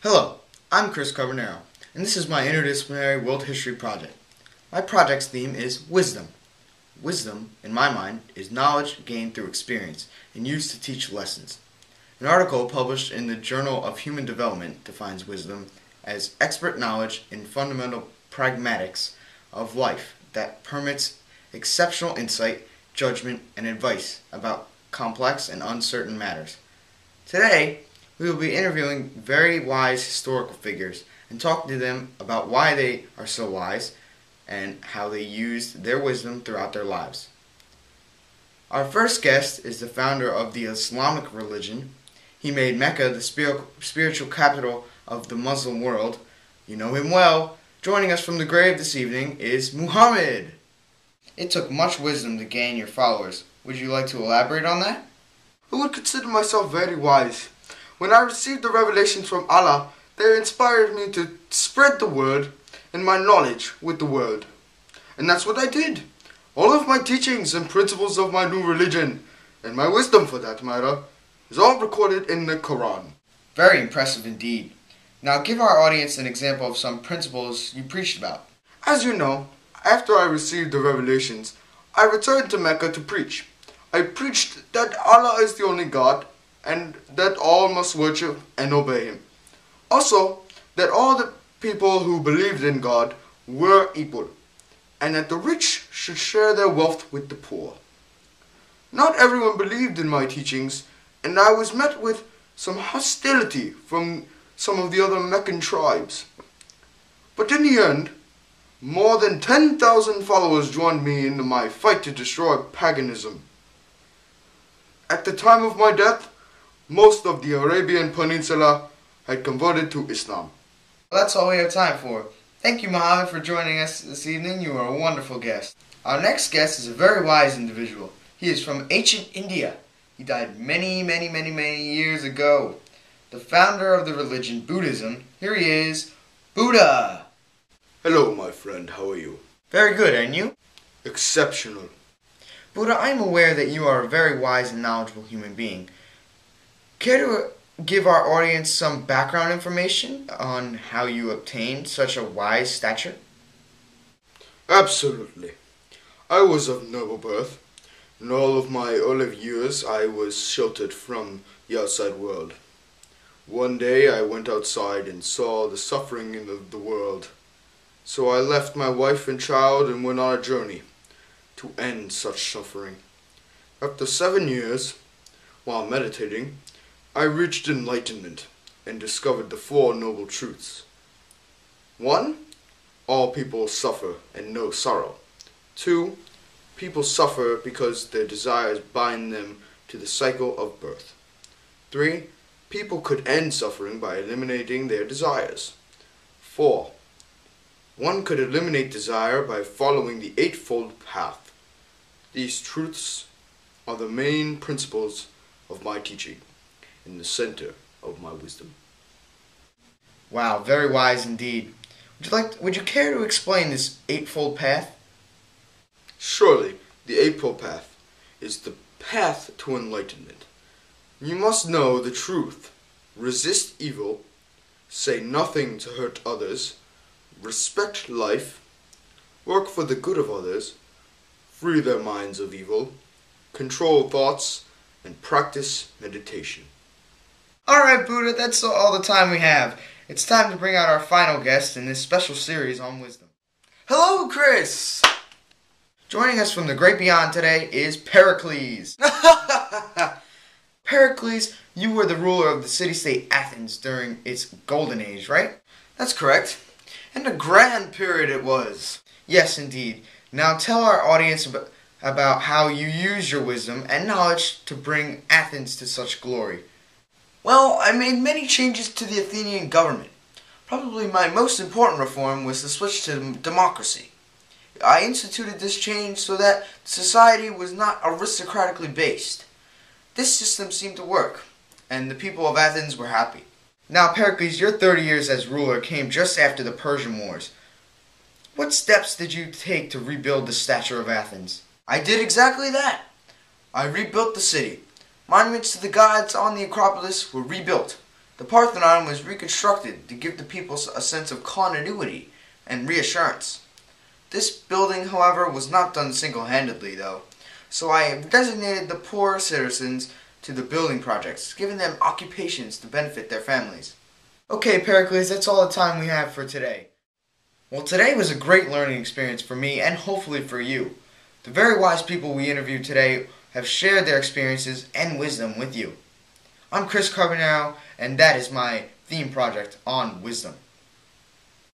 Hello, I'm Chris Carbonaro, and this is my interdisciplinary world history project. My project's theme is wisdom. Wisdom, in my mind, is knowledge gained through experience and used to teach lessons. An article published in the Journal of Human Development defines wisdom as expert knowledge in fundamental pragmatics of life that permits exceptional insight, judgment, and advice about complex and uncertain matters. Today, we will be interviewing very wise historical figures and talking to them about why they are so wise and how they used their wisdom throughout their lives. Our first guest is the founder of the Islamic religion. He made Mecca the spiritual capital of the Muslim world. You know him well. Joining us from the grave this evening is Muhammad. It took much wisdom to gain your followers. Would you like to elaborate on that? I would consider myself very wise. When I received the revelations from Allah, they inspired me to spread the word and my knowledge with the world. And that's what I did. All of my teachings and principles of my new religion, and my wisdom for that matter, is all recorded in the Quran. Very impressive indeed. Now give our audience an example of some principles you preached about. As you know, after I received the revelations, I returned to Mecca to preach. I preached that Allah is the only God, and that all must worship and obey Him. Also, that all the people who believed in God were equal, and that the rich should share their wealth with the poor. Not everyone believed in my teachings, and I was met with some hostility from some of the other Meccan tribes. But in the end, more than 10,000 followers joined me in my fight to destroy paganism. At the time of my death, most of the Arabian Peninsula had converted to Islam. Well, that's all we have time for. Thank you, Muhammad, for joining us this evening. You are a wonderful guest. Our next guest is a very wise individual. He is from ancient India. He died many years ago. The founder of the religion Buddhism. Here he is, Buddha. Hello, my friend. How are you? Very good, and you? Exceptional. Buddha, I am aware that you are a very wise and knowledgeable human being. Care to give our audience some background information on how you obtained such a wise stature? Absolutely. I was of noble birth. In all of my early years, I was sheltered from the outside world. One day, I went outside and saw the suffering in the world. So I left my wife and child and went on a journey to end such suffering. After 7 years, while meditating, I reached enlightenment and discovered the 4 noble truths. 1. All people suffer and know sorrow. 2. People suffer because their desires bind them to the cycle of birth. 3. People could end suffering by eliminating their desires. 4. One could eliminate desire by following the Eightfold Path. These truths are the main principles of my teaching, in the center of my wisdom. Wow, very wise indeed. Would you care to explain this Eightfold Path? Surely, the Eightfold Path is the path to enlightenment. You must know the truth, resist evil, say nothing to hurt others, respect life, work for the good of others, free their minds of evil, control thoughts, and practice meditation. Alright, Buddha, that's all the time we have. It's time to bring out our final guest in this special series on wisdom. Hello, Chris! Joining us from the great beyond today is Pericles. Pericles, you were the ruler of the city-state Athens during its golden age, right? That's correct. And a grand period it was. Yes, indeed. Now tell our audience about how you used your wisdom and knowledge to bring Athens to such glory. Well, I made many changes to the Athenian government. Probably my most important reform was the switch to democracy. I instituted this change so that society was not aristocratically based. This system seemed to work, and the people of Athens were happy. Now, Pericles, your 30 years as ruler came just after the Persian Wars. What steps did you take to rebuild the stature of Athens? I did exactly that. I rebuilt the city. Monuments to the gods on the Acropolis were rebuilt. The Parthenon was reconstructed to give the people a sense of continuity and reassurance. This building, however, was not done single-handedly, though, so I designated the poor citizens to the building projects, giving them occupations to benefit their families. Okay, Pericles, that's all the time we have for today. Well, today was a great learning experience for me and hopefully for you. The very wise people we interviewed today have shared their experiences and wisdom with you. I'm Chris Carbonaro, and that is my theme project on wisdom.